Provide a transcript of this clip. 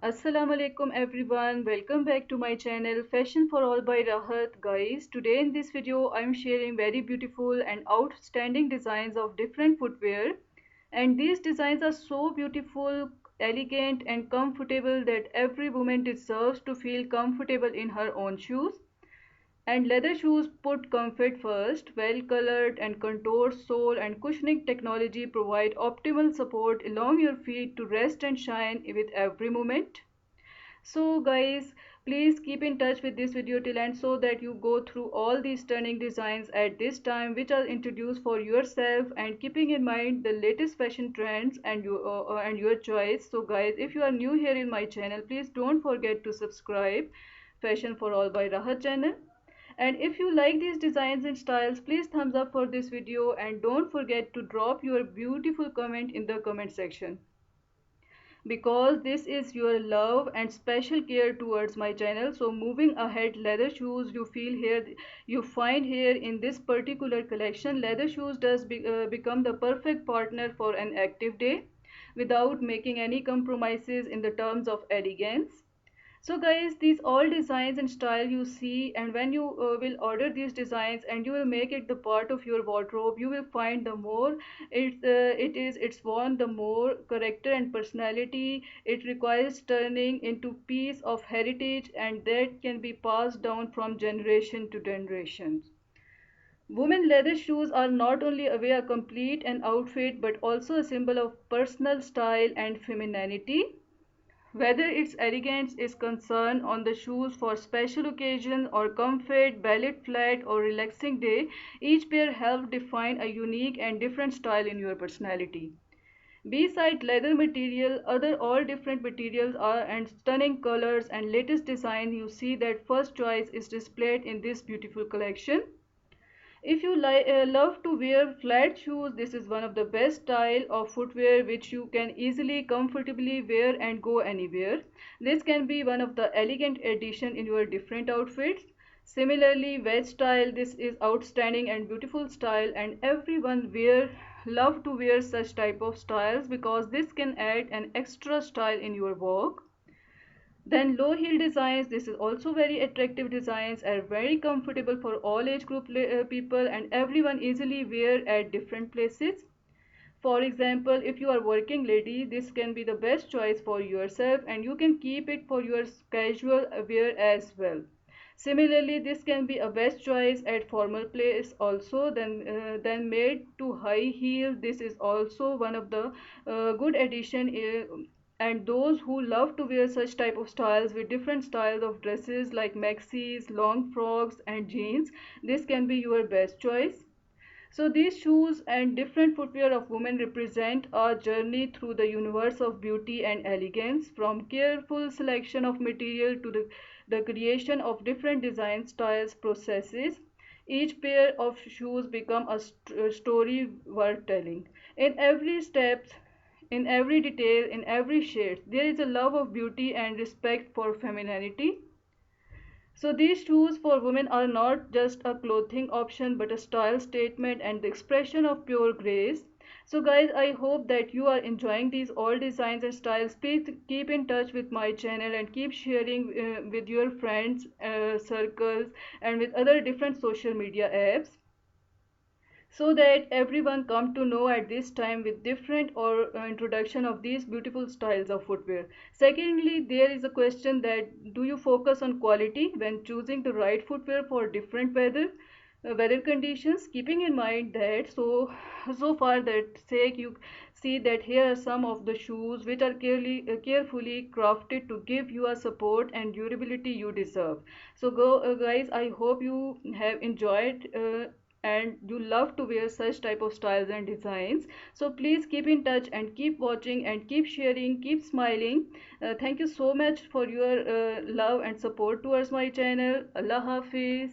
Assalamu alaikum everyone. Welcome back to my channel Fashion for All by Rahat. Guys, today in this video I'm sharing very beautiful and outstanding designs of different footwear, and these designs are so beautiful, elegant and comfortable that every woman deserves to feel comfortable in her own shoes. And leather shoes put comfort first. Well colored and contoured sole and cushioning technology provide optimal support along your feet to rest and shine with every movement. So guys, please keep in touch with this video till end so that you go through all these stunning designs at this time which are introduced for yourself, and keeping in mind the latest fashion trends and your choice. So guys, if you are new here in my channel, please don't forget to subscribe Fashion for All by Rahat channel. And if you like these designs and styles, please thumbs up for this video and don't forget to drop your beautiful comment in the comment section, because this is your love and special care towards my channel. So moving ahead, leather shoes you find here in this particular collection. Leather shoes become the perfect partner for an active day without making any compromises in the terms of elegance. So guys, these all designs and style you see, and when you will order these designs and you will make it the part of your wardrobe, you will find the more it's worn, the more character and personality it requires, turning into piece of heritage and that can be passed down from generation to generation. Women leather shoes are not only a way to complete an outfit but also a symbol of personal style and femininity. Whether its elegance is concerned on the shoes for special occasion or comfort, ballet flat or relaxing day, each pair helps define a unique and different style in your personality. Beside leather material, other all different materials are and stunning colors and latest design, you see that first choice is displayed in this beautiful collection. If you love to wear flat shoes, this is one of the best style of footwear which you can easily, comfortably wear and go anywhere. This can be one of the elegant addition in your different outfits. Similarly, wedge style, this is outstanding and beautiful style, and everyone love to wear such type of styles because this can add an extra style in your walk. Then low heel designs, this is also very attractive designs, are very comfortable for all age group people and everyone easily wear at different places. For example, if you are working lady, this can be the best choice for yourself and you can keep it for your casual wear as well. Similarly, this can be a best choice at formal place also. Then made to high heel, this is also one of the good addition, and those who love to wear such type of styles with different styles of dresses like maxis, long frocks and jeans, this can be your best choice. So these shoes and different footwear of women represent a journey through the universe of beauty and elegance, from careful selection of material to the creation of different design styles processes. Each pair of shoes become a story worth telling. In every step, in every detail, in every shade, there is a love of beauty and respect for femininity. So these shoes for women are not just a clothing option but a style statement and the expression of pure grace. So guys, I hope that you are enjoying these all designs and styles. Please keep in touch with my channel and keep sharing with your friends, circles and with other different social media apps, so that everyone come to know at this time with different or introduction of these beautiful styles of footwear. Secondly, there is a question that do you focus on quality when choosing the right footwear for different weather conditions, keeping in mind that so far that sake you see that here are some of the shoes which are carefully crafted to give you a support and durability you deserve. So guys, I hope you have enjoyed and you love to wear such type of styles and designs. So please keep in touch and keep watching and keep sharing, keep smiling. Thank you so much for your love and support towards my channel. Allah Hafiz.